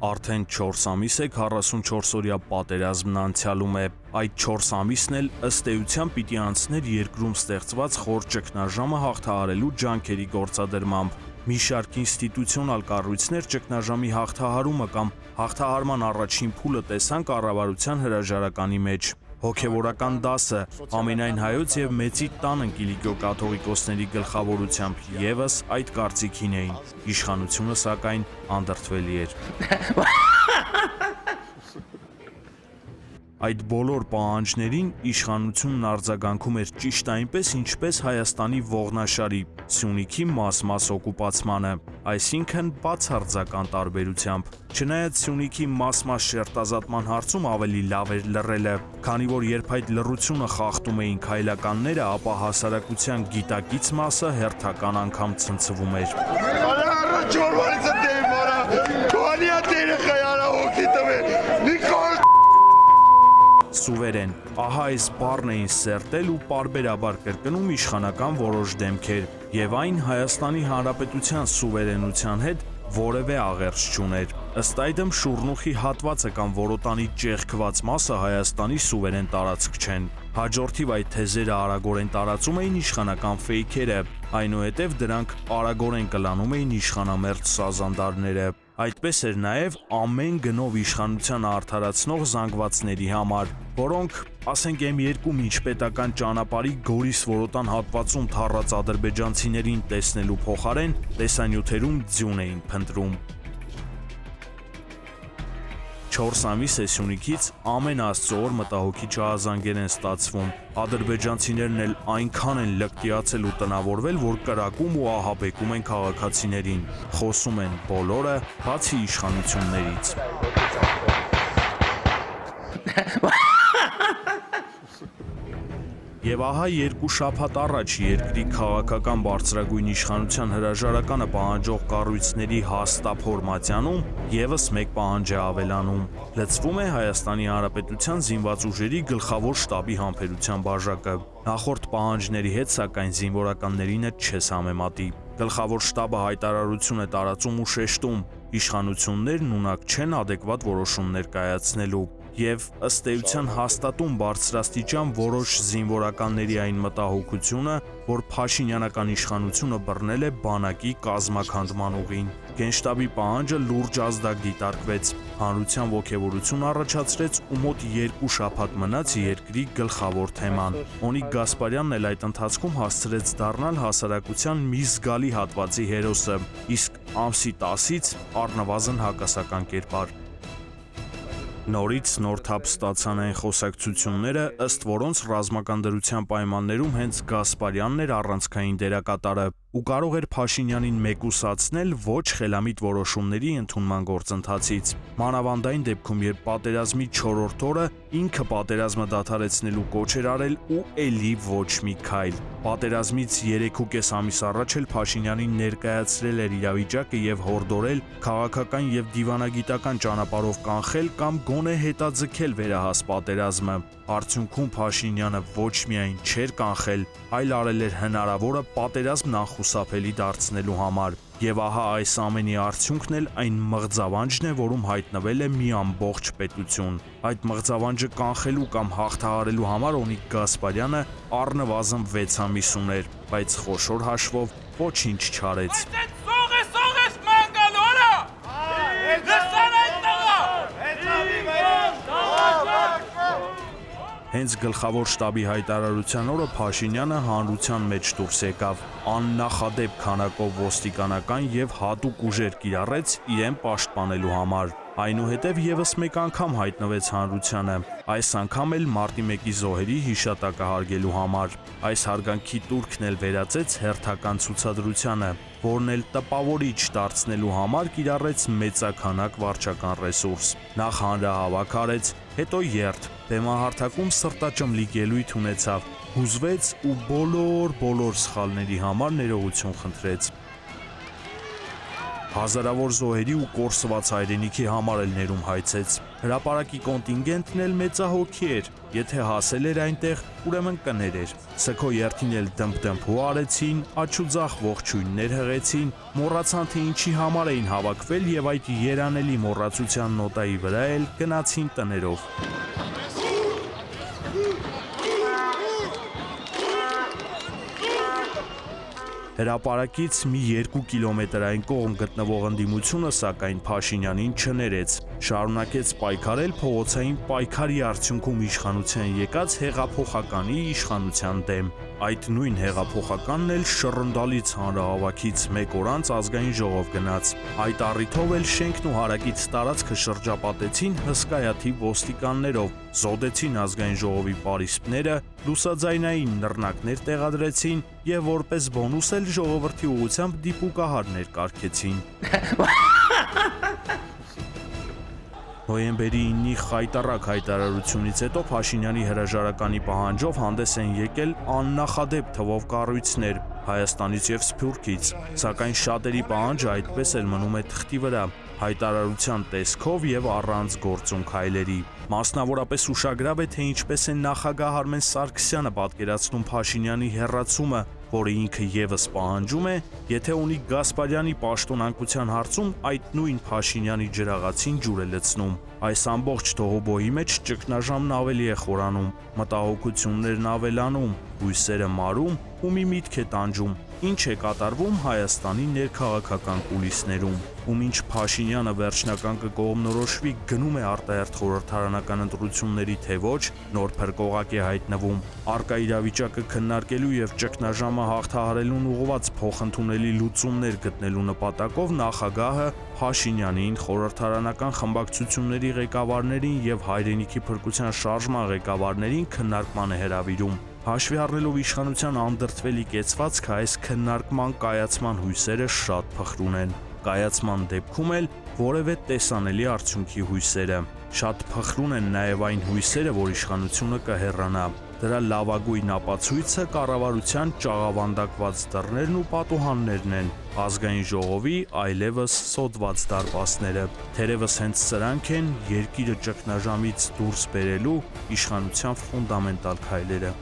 Արդեն 4 ամիս է 44-օրյա պատերազմն անցյալում է։ Այդ 4 ամիսն էլ ըստ էության պիտի անցներ երկրում ստեղծված խոր ճգնաժամը հաղթահարելու ջանքերի գործադրմամբ։ Մի շարք ինստիտուցիոնալ կառույցներ ճգնաժամի հաղթահարումը կամ հաղթահարման առաջին փուլը տեսան կառավարության հրաժարականի մեջ։ Հոգևորական դասը ամենայն հայոց եւ մեծի տան ընկիլիգյո կաթողիկոսների գլխավորությամբ եւս այդ կարծիքին էին։ Իշխանությունը սակայն անդրդվելի էր։ Այդ բոլոր պահանջներին իշխանությունն արձագանքում էր ճիշտ այնպես, ինչպես Հայաստանի ողնաշարի Սյունիքի մաս-մաս օկուպացմանը, այսինքն բացարձական տարբերությամբ։ Չնայած Սյունիքի մաս-մաս շերտազատման հարցում ավելի լավ էր լռելը, քանի որ երբ այդ լռությունը խախտում էին քայլականները, ապա հասարակության գիտակից մասը հերթական անգամ ցնցվում էր։ Սուվերեն, ահա այս բառն էին սերտել ու պարբերաբար կրկնում իշխանական որոշ դեմքեր, եւ այն Հայաստանի Հանրապետության սուվերենության հետ որևէ աղերս չուներ։ Ըստ այդմ շուռնուխի հատվածը կամ որոտանի ճեղքված մասը Հայաստանի սուվերեն տարածք չեն։ Հաջորդիվ այդ թեզերը արագորեն տարածում էին իշխանական ֆեյքերը, այնուհետև դրանք արագորեն կլանում էին իշխանամերձ սազանդարները։ Այդպես էր նաև ամեն գնով իշխանության արդարացնող զանգվածների համար, որոնք, ասենք M2 միջպետական ճանապարհի Գորիս որոտան հատվածում թառած ադրբեջանցիներին տեսնելու փոխարեն տեսանյութերում ձյուն էին փնտրում։ 4 ամիս է Սյունիքից ամեն աստծո օր մտահոգիչ ահազանգեր են ստացվում։ Ադրբեջանցիներն էլ այնքան են լկտիացել ու տնավորվել, որ կրակում ու ահաբեկում են քաղաքացիներին։ Խոսում են բոլորը, բացի իշխանություններից։ Եվ ահա 2 շաբաթ առաջ երկրի քաղաքական բարձրագույն իշխանության հրաժարականը պահանջող կառույցների հաստափորմատյանում եւս մեկ պահանջ է ավելանում։ Լցվում է Հայաստանի Հանրապետության զինված ուժերի գլխավոր շտաբի համբերության բաժակը։ Նախորդ պահանջների հետ սակայն զինվորականներինը չես համեմատի։ Գլխավոր շտաբը հայտարարություն է տարածում ու շեշտում. իշխանություններն ունակ չեն adekvat որոշումներ կայացնելու։ Եվ ըստ էության հաստատում բարձրաստիճան որոշ զինվորականների այն մտահոգությունը, որ Փաշինյանական իշխանությունը բռնել է բանակի կազմաքանդման ուղին։ Գենշտաբի պահանջը լուրջ ազդակ դիտարկվեց, հանրության ոգևորություն առաջացրեց ու մոտ 2 շաբաթ մնաց երկրի գլխավոր թեման։ Օնիկ Գասպարյանն էլ այդ ընթացքում հասցրեց դառնալ հասարակության մի զգալի հատվածի հերոսը, իսկ ամսի 10-ից առնվազն հակասական կերպար։ Նորից նոր թափ ստացան այն խոսակցությունները, ըստ որոնց ռազմական դրության պայմաններում հենց Գասպարյանն էր առանցքային դերակատարը ու կարող էր Փաշինյանին մեկուսացնել ոչ խելամիտ որոշումների ընդունման գործընթացից։ Մանավանդ այն դեպքում, երբ պատերազմի 4-րդ օրը ինքը պատերազմը դադարեցնելու կոչ էր արել ու էլի ոչ մի քայլ։ Պատերազմից 3.5 ամիս առաջ էլ Փաշինյանին ներկայացրել էր իրավիճակը եւ հորդորել քաղաքական եւ դիվանագիտական ճանապարհով կանխել կամ գոնե հետաձգել վերահաս պատերազմը։ Արդյունքում Փաշինյանը ոչ միայն չէր կանխել, այլ արել էր հնարավորը պատերազմն անխուսափելի դարձնելու համար։ Եվ ահա այս ամենի արդյունքն էլ այն մղձավանջն է, որում հայտնվել է մի ամբողջ պետություն։ Այդ մղձավանջը կանխելու կամ հաղթահարելու համար Օնիկ Գասպարյանը առնվազն 6 ամիս ուներ, բայց խոշոր հաշվով ոչինչ չարեց։ Հենց գլխավոր շտաբի հայտարարության օրը Փաշինյանը հանրության մեջ դուրս եկավ, աննախադեպ քանակով ոստիկանական եւ հատուկ ուժեր կիրառեց իրեն պաշտպանելու համար։ Այնուհետև եւս մեկ անգամ հայտնվեց հանրությանը, այս անգամ էլ մարտի 1-ի զոհերի հիշատակը հարգելու համար։ Այս հարգանքի տուրքն էլ վերածեց հերթական ցուցադրությանը, որն էլ տպավորիչ դարձնելու համար կիրառեց մեծաքանակ վարչական ռեսուրս։ Նախ հանրահավաք արեց, հետո երթ, բեմահարթակում սրտաճմլիկ ելույթ ունեցավ, հուզվեց ու բոլոր սխալների համար ներողություն խնդրեց։ Հազարավոր զոհերի ու կորսված հայրենիքի համար էլ ներում հայցեց։ Հրապարակի կոնտինգենտն էլ մեծահոգի էր, եթե հասել էր այնտեղ, ուրեմն կներեր։ Սգո երթին էլ դմփ-դմփու արեցին, աչուձախ ողջույններ հղեցին, մոռացան թե ինչի համար էին հավաքվել եւ այդ երանելի մոռացության նոտայի վրա էլ գնացին տներով։ Հրապարակից մի 2 կիլոմետրային կողմ գտնվող ընդդիմությունը սակայն Փաշինյանին չներեց, շարունակեց պայքարել փողոցային պայքարի արդյունքում իշխանության եկած հեղափոխականի իշխանության դեմ։ Այդ նույն հեղափոխականն էլ շռնդալից հանրահավաքից մեկ օր անց ազգային ժողով գնաց։ Այդ առիթով էլ շենքն ու հարակից տարածքը շրջապատեցին հսկայաթիվ ոստիկաններով, զոդեցին ազգային ժողովի պարիսպները, լուսաձայնային նռնակներ տեղադրեցին եւ որպես բոնուս էլ ժողովրդի ուղությամբ դիպուկահարներ կարգեցին։ Նոյեմբերի 9-ի խայտառակ հայտարարությունից հետո Փաշինյանի հրաժարականի պահանջով հանդես են եկել աննախադեպ թվով կառույցներ Հայաստանից եւ Սփյուռքից, սակայն շատերի պահանջը այդպես էլ մնում է թղթի վրա, հայտարարության տեսքով եւ առանց գործուն քայլերի։ Մասնավորապես ուշագրավ է, թե ինչպես է նախագահ Արմեն Սարգսյանը պատկերացնում Փաշինյանի հեռացումը, որը ինքը եւս պահանջում է, եթե ունի Գասպարյանի պաշտոնանկության հարցում այդ նույն Փաշինյանի ջրաղացին ջուր է լցնում։ Այս ամբողջ թողոբոյի մեջ ճգնաժամն ավելի է խորանում, մտահոգություններն ավելանում, հույսերը մարում ու մի միտք է տանջում, ինչ է կատարվում Հայաստանի ներքաղաքական կուլիսներում, ու մինչ Փաշինյանը վերջնական կկողմնորոշվի գնում է արտահերթ խորհրդարանական ընտրությունների թե ոչ, նոր փրկողակ է հայտնվում, առկա իրավիճակը քննարկելու եւ ճգնաժամը հաղթահարելուն ուղղված փոխընդունելի լուծումներ գտնելու նպատակով նախագահը Փաշինյանին, խորհրդարանական խմբակցությունների ղեկավարներին եւ հայրենիքի փրկության շարժման ղեկավարներին քննարկման է հրավիրում։ Հաշվի առնելով իշխանության անդրդվելի կեցվածքը, այս քննարկման կայացման հույսերը շատ փխրուն են։ Կայացման դեպքում էլ որևէ տեսանելի արդյունքի հույսերը։ Շատ փխրուն են նաև այն հույսերը, որ իշխանությունը կհեռանա։ Դրա լավագույն ապացույցը կառավարության ճաղավանդակված դռներն ու պատուհաններն են, ազգային ժողովի այլևս սոդված դարպասները։ Թերևս հենց սրանք են երկիրը ճգնաժամից դուրս բերելու իշխանության ֆունդամենտալ քայլերը։